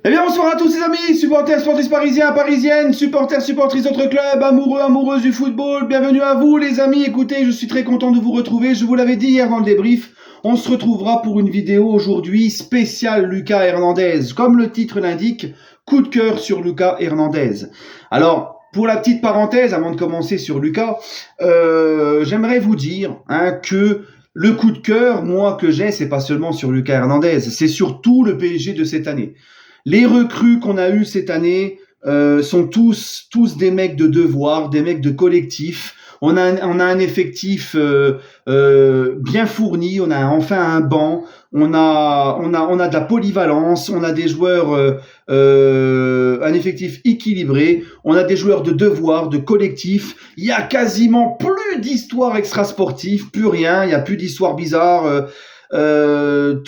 Eh bien, bonsoir à tous les amis, supporters, sportifs parisiens, parisiennes, supporters, supportrices d'autres clubs, amoureux, amoureuses du football. Bienvenue à vous les amis. Écoutez, je suis très content de vous retrouver. Je vous l'avais dit hier dans le débrief. On se retrouvera pour une vidéo aujourd'hui spéciale Lucas Hernandez. Comme le titre l'indique, coup de cœur sur Lucas Hernandez. Alors, pour la petite parenthèse, avant de commencer sur Lucas, j'aimerais vous dire que le coup de cœur, moi, que j'ai, c'est pas seulement sur Lucas Hernandez, c'est surtout le PSG de cette année. Les recrues qu'on a eues cette année sont tous des mecs de devoir, des mecs de collectif. On a un effectif bien fourni, on a enfin un banc, on a de la polyvalence, on a des joueurs, un effectif équilibré, on a des joueurs de devoir, de collectif. Il y a quasiment plus d'histoire extrasportive, plus rien, il y a plus d'histoires bizarres. Tout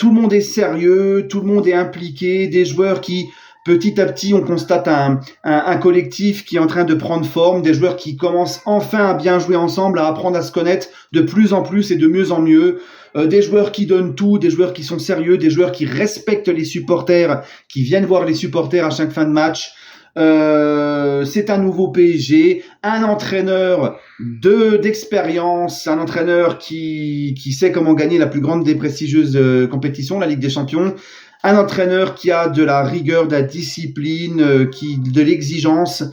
le monde est sérieux, tout le monde est impliqué, des joueurs qui, petit à petit, on constate un collectif qui est en train de prendre forme, des joueurs qui commencent enfin à bien jouer ensemble, à apprendre à se connaître de plus en plus et de mieux en mieux, des joueurs qui donnent tout, des joueurs qui sont sérieux, des joueurs qui respectent les supporters, qui viennent voir les supporters à chaque fin de match. C'est un nouveau PSG, un entraîneur d'expérience, un entraîneur qui sait comment gagner la plus grande des prestigieuses compétitions, la Ligue des Champions, un entraîneur qui a de la rigueur, de la discipline, de l'exigence.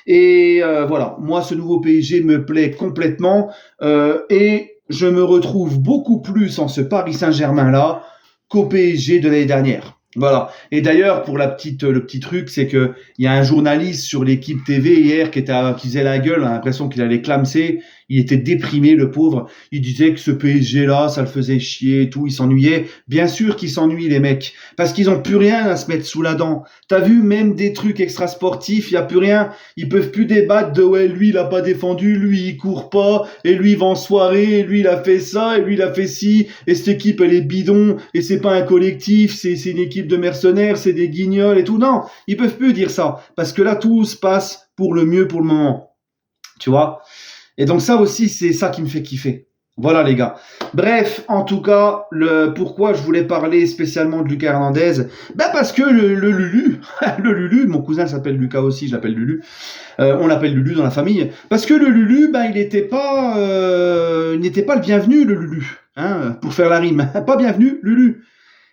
Et voilà, moi ce nouveau PSG me plaît complètement et je me retrouve beaucoup plus en ce Paris Saint-Germain-là qu'au PSG de l'année dernière. Voilà. Et d'ailleurs, pour le petit truc, c'est que il y a un journaliste sur l'équipe TV hier qui faisait la gueule, on a l'impression qu'il allait clamser. Il était déprimé, le pauvre. Il disait que ce PSG-là, ça le faisait chier et tout. Il s'ennuyait. Bien sûr qu'ils s'ennuient, les mecs. Parce qu'ils ont plus rien à se mettre sous la dent. T'as vu, même des trucs extra-sportifs, il y a plus rien. Ils peuvent plus débattre de, ouais, lui, il a pas défendu, lui, il court pas, et lui, il va en soirée, et lui, il a fait ça, et lui, il a fait ci, et cette équipe, elle est bidon, et c'est pas un collectif, c'est une équipe de mercenaires, c'est des guignols et tout. Non, ils peuvent plus dire ça. Parce que là, tout se passe pour le mieux pour le moment. Tu vois? Et donc ça aussi, c'est ça qui me fait kiffer. Voilà les gars. Bref, en tout cas, pourquoi je voulais parler spécialement de Lucas Hernandez, parce que le Lulu, le Lulu, mon cousin s'appelle Lucas aussi, je l'appelle Lulu. On l'appelle Lulu dans la famille, parce que le Lulu, il n'était pas le bienvenu, le Lulu, pour faire la rime. Pas bienvenu, Lulu.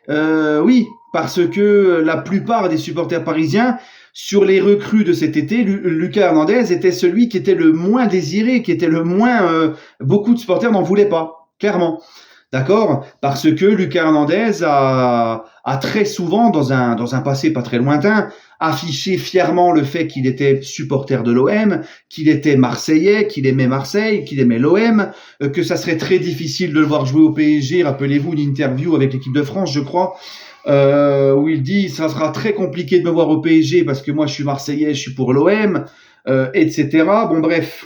Oui, parce que la plupart des supporters parisiens, sur les recrues de cet été, Lucas Hernandez était celui qui était le moins désiré, qui était le moins... beaucoup de supporters n'en voulaient pas, clairement. D'accord? Parce que Lucas Hernandez a très souvent, dans un passé pas très lointain, affiché fièrement le fait qu'il était supporter de l'OM, qu'il était marseillais, qu'il aimait Marseille, qu'il aimait l'OM, que ça serait très difficile de le voir jouer au PSG. Rappelez-vous une interview avec l'équipe de France, je crois, où il dit ça sera très compliqué de me voir au PSG parce que moi je suis marseillais, je suis pour l'OM, etc. Bon bref.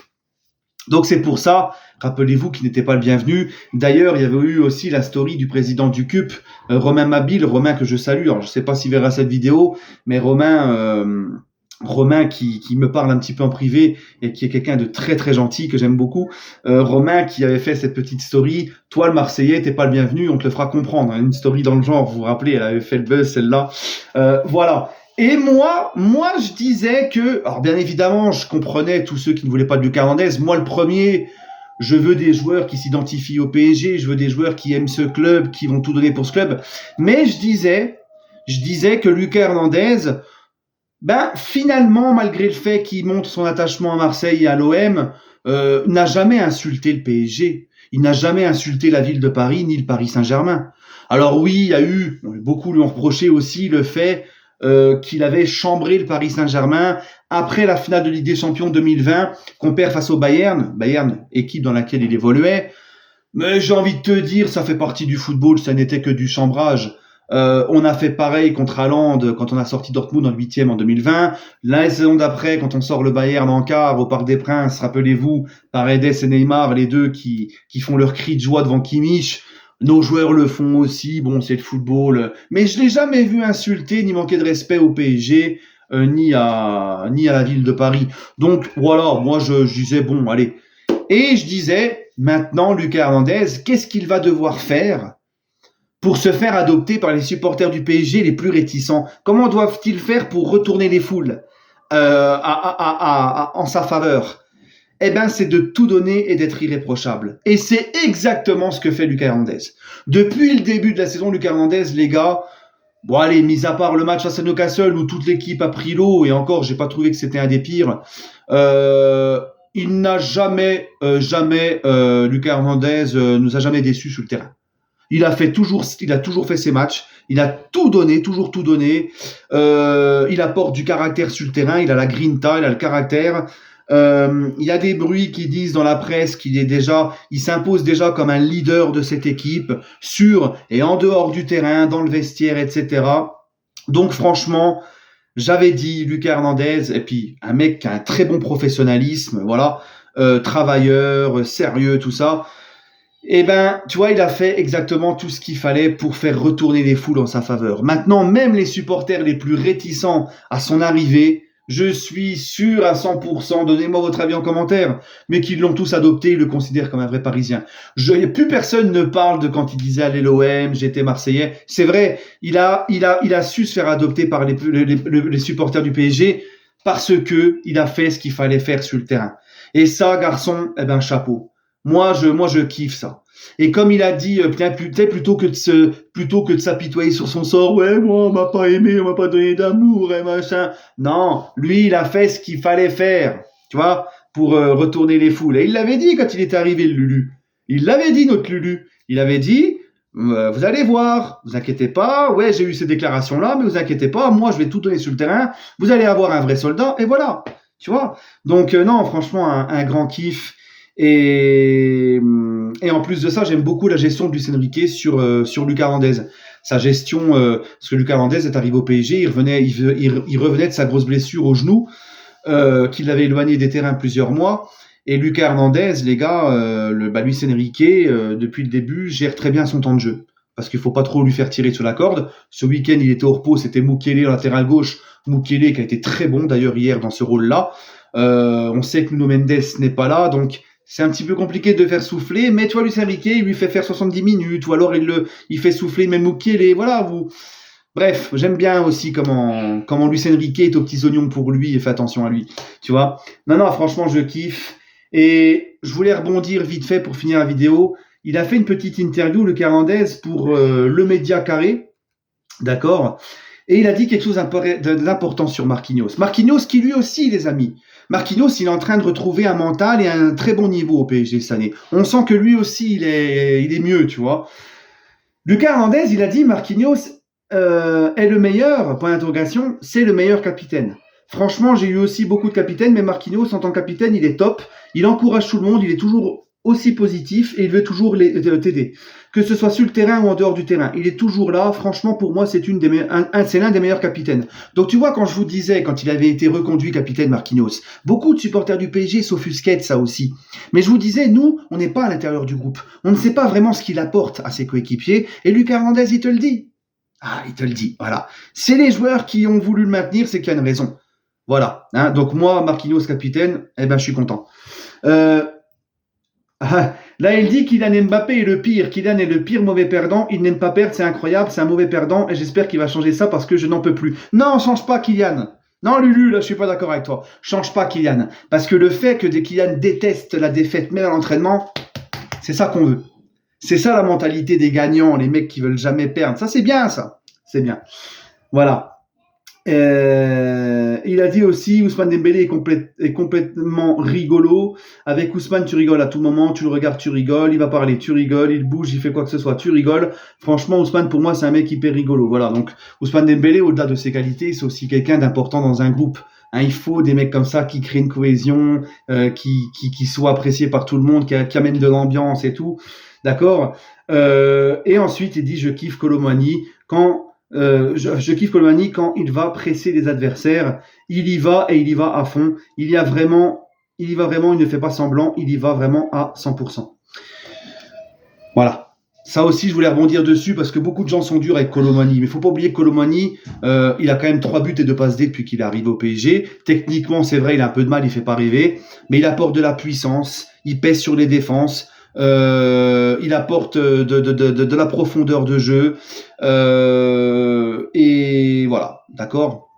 Donc c'est pour ça, rappelez-vous qu'il n'était pas le bienvenu. D'ailleurs, il y avait eu aussi la story du président du CUP, Romain Mabille, Romain que je salue. Alors je sais pas s'il verra cette vidéo, mais Romain qui me parle un petit peu en privé et qui est quelqu'un de très très gentil que j'aime beaucoup. Romain qui avait fait cette petite story, toi le Marseillais t'es pas le bienvenu, on te le fera comprendre. Une story dans le genre, vous vous rappelez, elle avait fait le buzz celle-là. Voilà. Et moi je disais que, alors bien évidemment je comprenais tous ceux qui ne voulaient pas de Lucas Hernandez. Moi le premier, je veux des joueurs qui s'identifient au PSG, je veux des joueurs qui aiment ce club, qui vont tout donner pour ce club. Mais je disais que Lucas Hernandez, finalement, malgré le fait qu'il montre son attachement à Marseille et à l'OM, n'a jamais insulté le PSG. Il n'a jamais insulté la ville de Paris, ni le Paris Saint-Germain. Alors oui, beaucoup lui ont reproché aussi le fait qu'il avait chambré le Paris Saint-Germain après la finale de Ligue des Champions 2020, qu'on perd face au Bayern, équipe dans laquelle il évoluait. Mais j'ai envie de te dire, ça fait partie du football, ça n'était que du chambrage. On a fait pareil contre Haaland quand on a sorti Dortmund en 8e en 2020. La saison d'après, quand on sort le Bayern en quart au Parc des Princes, rappelez-vous, Paredes et Neymar, les deux qui font leur cri de joie devant Kimmich. Nos joueurs le font aussi, bon, c'est le football. Mais je l'ai jamais vu insulter ni manquer de respect au PSG, ni à la ville de Paris. Donc voilà, moi je disais, bon, allez. Et je disais, maintenant, Lucas Hernandez, qu'est-ce qu'il va devoir faire pour se faire adopter par les supporters du PSG les plus réticents. Comment doivent-ils faire pour retourner les foules en sa faveur? Eh bien, c'est de tout donner et d'être irréprochable. Et c'est exactement ce que fait Lucas Hernandez. Depuis le début de la saison, Lucas Hernandez, les gars, bon allez, mis à part le match face à Newcastle où toute l'équipe a pris l'eau, et encore, j'ai pas trouvé que c'était un des pires, il n'a jamais, Lucas Hernandez nous a jamais déçus sur le terrain. Il a toujours fait ses matchs. Il a tout donné, toujours tout donné. Il apporte du caractère sur le terrain. Il a la grinta, il a le caractère. Il y a des bruits qui disent dans la presse il s'impose déjà comme un leader de cette équipe, sur et en dehors du terrain, dans le vestiaire, etc. Donc franchement, j'avais dit Lucas Hernandez, et puis un mec qui a un très bon professionnalisme, voilà, travailleur, sérieux, tout ça. Eh ben, tu vois, il a fait exactement tout ce qu'il fallait pour faire retourner les foules en sa faveur. Maintenant, même les supporters les plus réticents à son arrivée, je suis sûr à 100%, donnez-moi votre avis en commentaire, mais qu'ils l'ont tous adopté, ils le considèrent comme un vrai Parisien. Plus personne ne parle de quand il disait allez l'OM, j'étais Marseillais. C'est vrai, il a su se faire adopter par les supporters du PSG parce que il a fait ce qu'il fallait faire sur le terrain. Et ça, garçon, eh ben chapeau. Moi, je kiffe ça. Et comme il a dit, plutôt que de s'apitoyer sur son sort, ouais, moi, on m'a pas aimé, on m'a pas donné d'amour, et machin. Non, lui, il a fait ce qu'il fallait faire, tu vois, pour retourner les foules. Et il l'avait dit quand il était arrivé, le Lulu. Il l'avait dit, notre Lulu. Il avait dit, vous allez voir, vous inquiétez pas, ouais, j'ai eu ces déclarations-là, mais vous inquiétez pas, moi, je vais tout donner sur le terrain, vous allez avoir un vrai soldat, et voilà, tu vois. Donc, non, franchement, un grand kiff. Et en plus de ça, j'aime beaucoup la gestion de Luis Enrique sur Lucas Hernandez. Sa gestion, parce que Lucas Hernandez est arrivé au PSG, il revenait de sa grosse blessure au genou, qui l'avait éloigné des terrains plusieurs mois. Et Lucas Hernandez, les gars, Luis Enrique, depuis le début, gère très bien son temps de jeu. Parce qu'il faut pas trop lui faire tirer sur la corde. Ce week-end, il était au repos, c'était Mukiele, latéral gauche. Mukiele qui a été très bon d'ailleurs hier dans ce rôle-là. On sait que Nuno Mendes n'est pas là, donc c'est un petit peu compliqué de faire souffler, mais tu vois, Luis Enrique, il lui fait faire 70 minutes, ou alors il fait souffler même Mukiele, voilà, Bref, j'aime bien aussi comment Luis Enrique est aux petits oignons pour lui et fait attention à lui, tu vois. Non, franchement, je kiffe. Et je voulais rebondir vite fait pour finir la vidéo. Il a fait une petite interview, le Hernandez, pour le Média Carré, d'accord. Et il a dit quelque chose d'important sur Marquinhos. Marquinhos qui lui aussi, les amis. Marquinhos, il est en train de retrouver un mental et un très bon niveau au PSG cette année. On sent que lui aussi, il est mieux, tu vois. Lucas Hernandez, il a dit Marquinhos est le meilleur, point d'interrogation, c'est le meilleur capitaine. Franchement, j'ai eu aussi beaucoup de capitaines, mais Marquinhos, en tant que capitaine, il est top. Il encourage tout le monde, il est toujours aussi positif et il veut toujours t'aider. Que ce soit sur le terrain ou en dehors du terrain, il est toujours là. Franchement, pour moi, c'est l'un des meilleurs capitaines. Donc, tu vois, quand je vous disais, quand il avait été reconduit capitaine Marquinhos, beaucoup de supporters du PSG s'offusquaient de ça aussi. Mais je vous disais, nous, on n'est pas à l'intérieur du groupe. On ne sait pas vraiment ce qu'il apporte à ses coéquipiers. Et Lucas Hernandez, il te le dit. Ah, il te le dit, voilà. C'est les joueurs qui ont voulu le maintenir, c'est qu'il y a une raison. Voilà. Hein, donc, moi, Marquinhos capitaine, eh ben, je suis content. Là, il dit Kylian Mbappé est le pire. Kylian est le pire mauvais perdant. Il n'aime pas perdre, c'est incroyable, c'est un mauvais perdant et j'espère qu'il va changer ça parce que je n'en peux plus. Non, change pas Kylian. Non, Lulu, là, je suis pas d'accord avec toi. Change pas Kylian. Parce que le fait que Kylian déteste la défaite même à l'entraînement, c'est ça qu'on veut. C'est ça la mentalité des gagnants, les mecs qui veulent jamais perdre. Ça, c'est bien, ça. C'est bien. Voilà. Il a dit aussi Ousmane Dembélé est complètement rigolo. Avec Ousmane, tu rigoles à tout moment, tu le regardes, tu rigoles, il va parler, tu rigoles, il bouge, il fait quoi que ce soit, tu rigoles. Franchement, Ousmane, pour moi, c'est un mec hyper rigolo. Voilà, donc Ousmane Dembélé, au-delà de ses qualités, c'est aussi quelqu'un d'important dans un groupe. Hein, il faut des mecs comme ça qui créent une cohésion, qui soient appréciés par tout le monde, qui amènent de l'ambiance et tout. D'accord. Et ensuite, il dit je kiffe Colomani je kiffe Colomani quand il va presser les adversaires. Il y va et il y va à fond. Il y va vraiment, il ne fait pas semblant, il y va vraiment à 100%. Voilà. Ça aussi, je voulais rebondir dessus parce que beaucoup de gens sont durs avec Colomani. Mais il ne faut pas oublier que Colomani, il a quand même 3 buts et 2 passes D depuis qu'il est arrivé au PSG. Techniquement, c'est vrai, il a un peu de mal, il ne fait pas rêver. Mais il apporte de la puissance, il pèse sur les défenses. Il apporte de la profondeur de jeu. Et voilà, d'accord.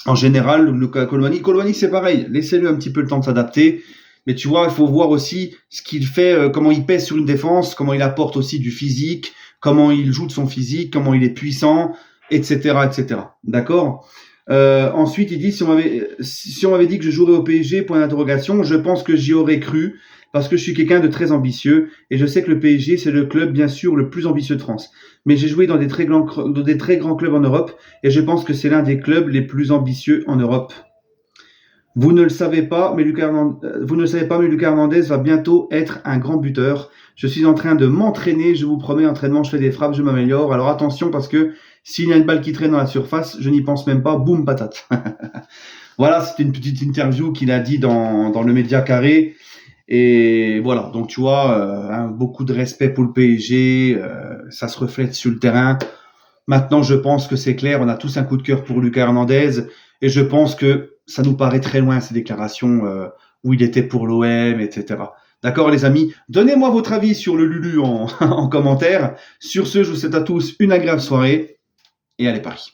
En général, Luca Colomani, c'est pareil. Laissez-le un petit peu le temps de s'adapter. Mais tu vois, il faut voir aussi ce qu'il fait, comment il pèse sur une défense, comment il apporte aussi du physique, comment il joue de son physique, comment il est puissant, etc., etc. D'accord. Ensuite, il dit si on m'avait dit que je jouerais au PSG, point d'interrogation, je pense que j'y aurais cru parce que je suis quelqu'un de très ambitieux et je sais que le PSG c'est le club bien sûr le plus ambitieux de France. Mais j'ai joué dans des très grands clubs en Europe et je pense que c'est l'un des clubs les plus ambitieux en Europe. Vous ne le savez pas, mais Lucas Hernandez va bientôt être un grand buteur. Je suis en train de m'entraîner, je vous promets, entraînement, je fais des frappes, je m'améliore. Alors attention parce que s'il y a une balle qui traîne dans la surface, je n'y pense même pas, boum, patate. Voilà, c'était une petite interview qu'il a dit dans le Média Carré. Et voilà, donc tu vois, beaucoup de respect pour le PSG, ça se reflète sur le terrain. Maintenant, je pense que c'est clair, on a tous un coup de cœur pour Lucas Hernandez, et je pense que ça nous paraît très loin ces déclarations où il était pour l'OM, etc. D'accord les amis, donnez-moi votre avis sur le Lulu en commentaire. Sur ce, je vous souhaite à tous une agréable soirée, et allez Paris.